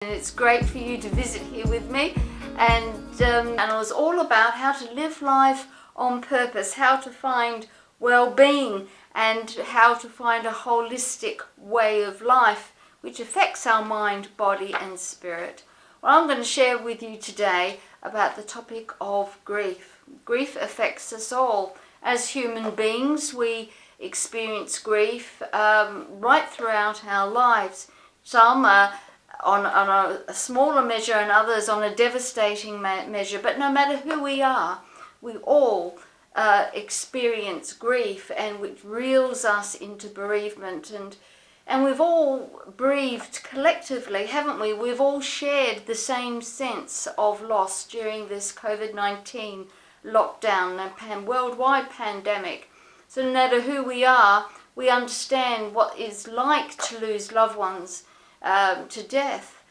And it's great for you to visit here with me, and it was all about how to live life on purpose, how to find well-being and how to find a holistic way of life which affects our mind, body and spirit. Well, I'm going to share with you today about the topic of grief. Grief affects us all. As human beings, we experience grief right throughout our lives. Some are on a smaller measure and others on a devastating measure, but no matter who we are, we all experience grief, and which reels us into bereavement, and we've all bereaved collectively, haven't we? We've all shared the same sense of loss during this COVID-19 lockdown and worldwide pandemic. So no matter who we are, we understand what it's like to lose loved ones to death.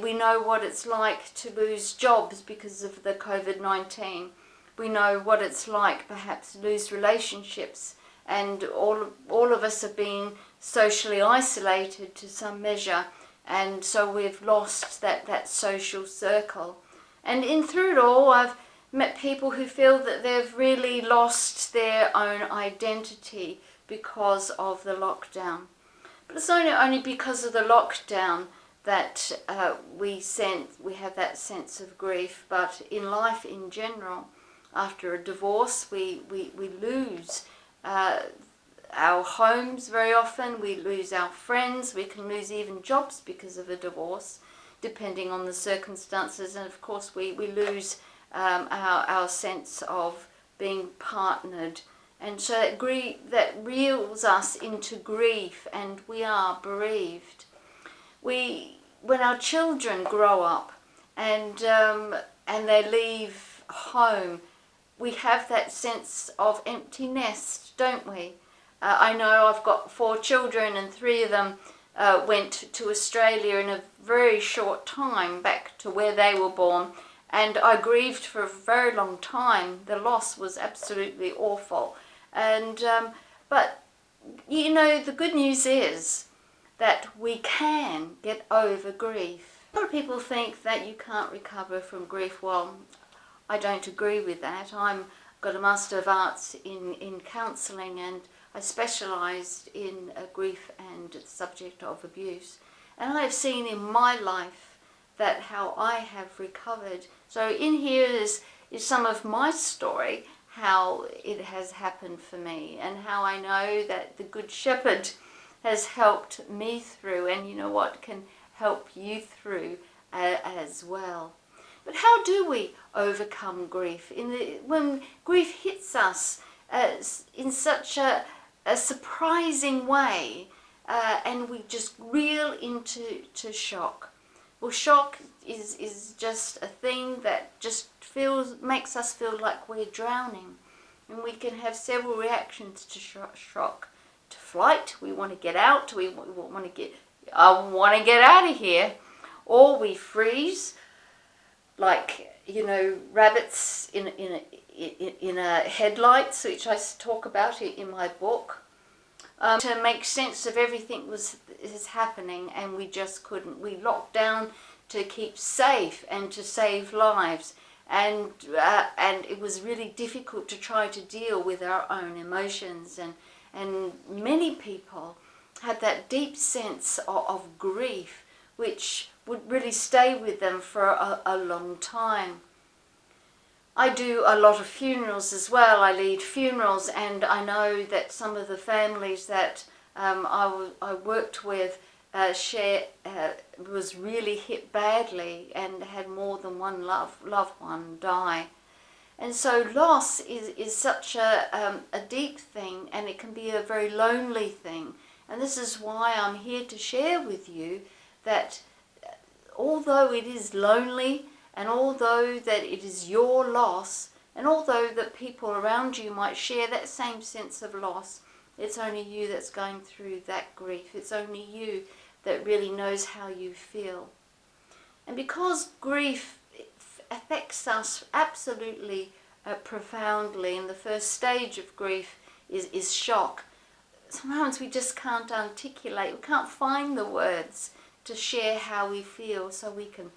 We know what it's like to lose jobs because of the COVID-19. We know what it's like perhaps to lose relationships, and all of us have been socially isolated to some measure, and so we've lost that social circle. And through it all, I've met people who feel that they've really lost their own identity because of the lockdown. But it's only because of the lockdown that we have that sense of grief. But in life in general, after a divorce, we lose our homes very often, we lose our friends, we can lose even jobs because of a divorce, depending on the circumstances, and of course we lose our sense of being partnered. And so that reels us into grief, and we are bereaved. When our children grow up and they leave home, we have that sense of empty nest, don't we? I know I've got 4 children, and 3 of them went to Australia in a very short time back to where they were born, and I grieved for a very long time. The loss was absolutely awful. And but you know, the good news is that we can get over grief. A lot of people think that you can't recover from grief. Well, I don't agree with that. I've got a Master of Arts in Counselling, and I specialised in grief and the subject of abuse. And I have seen in my life that how I have recovered. So in here is some of my story, how it has happened for me, and how I know that the Good Shepherd has helped me through, and you know what, can help you through as well. But how do we overcome grief? When grief hits us in such a surprising way, and we just reel into shock. Well, shock is just a thing that just makes us feel like we're drowning, and we can have several reactions to shock. To flight, we want to get out. I want to get out of here, or we freeze, like, you know, rabbits in a headlights, which I talk about in my book, to make sense of everything is happening, and we just couldn't. We locked down to keep safe and to save lives, and it was really difficult to try to deal with our own emotions, and many people had that deep sense of grief which would really stay with them for a long time. I do a lot of funerals as well. I lead funerals, and I know that some of the families that I worked with was really hit badly and had more than one loved one die. And so loss is such a deep thing, and it can be a very lonely thing. And this is why I'm here to share with you that although it is lonely, and although that it is your loss, and although that people around you might share that same sense of loss, it's only you that's going through that grief. It's only you that really knows how you feel. And because grief affects us absolutely profoundly, and the first stage of grief is shock, sometimes we just can't articulate, we can't find the words to share how we feel so we can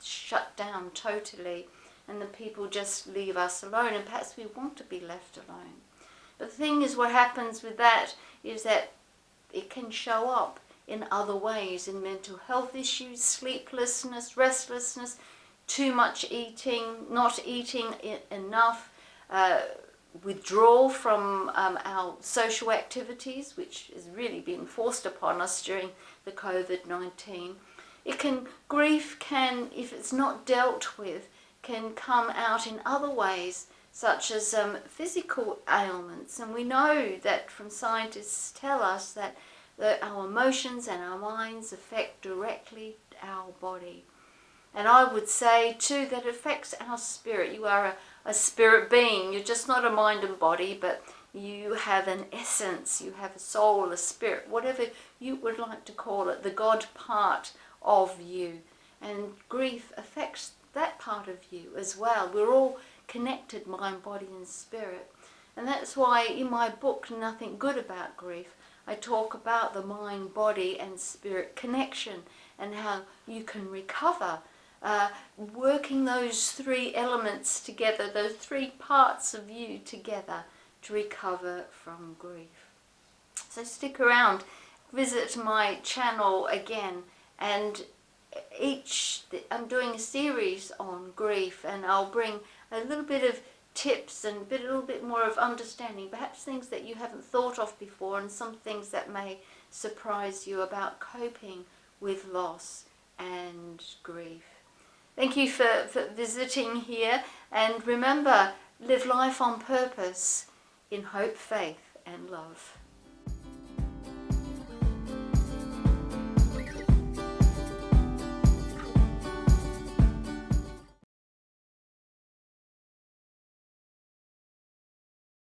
shut down totally and the people just leave us alone, and perhaps we want to be left alone. But the thing is, what happens with that is that it can show up in other ways, in mental health issues, sleeplessness, restlessness, too much eating, not eating enough, withdrawal from our social activities, which is really being forced upon us during the COVID-19. Grief can, if it's not dealt with, can come out in other ways, such as physical ailments. And we know that from scientists tell us that our emotions and our minds affect directly our body. And I would say too that it affects our spirit. You are a spirit being. You're just not a mind and body, but you have an essence, you have a soul, a spirit, whatever you would like to call it, the God part of you. And grief affects that part of you as well. We're all connected, mind, body and spirit. And that's why in my book, Nothing Good About Grief, I talk about the mind, body and spirit connection and how you can recover, working those three elements together, those three parts of you together to recover from grief. So stick around, visit my channel again, and I'm doing a series on grief, and I'll bring a little bit of tips and a little bit more of understanding, perhaps things that you haven't thought of before, and some things that may surprise you about coping with loss and grief. Thank you for visiting here, and remember, live life on purpose in hope, faith and love.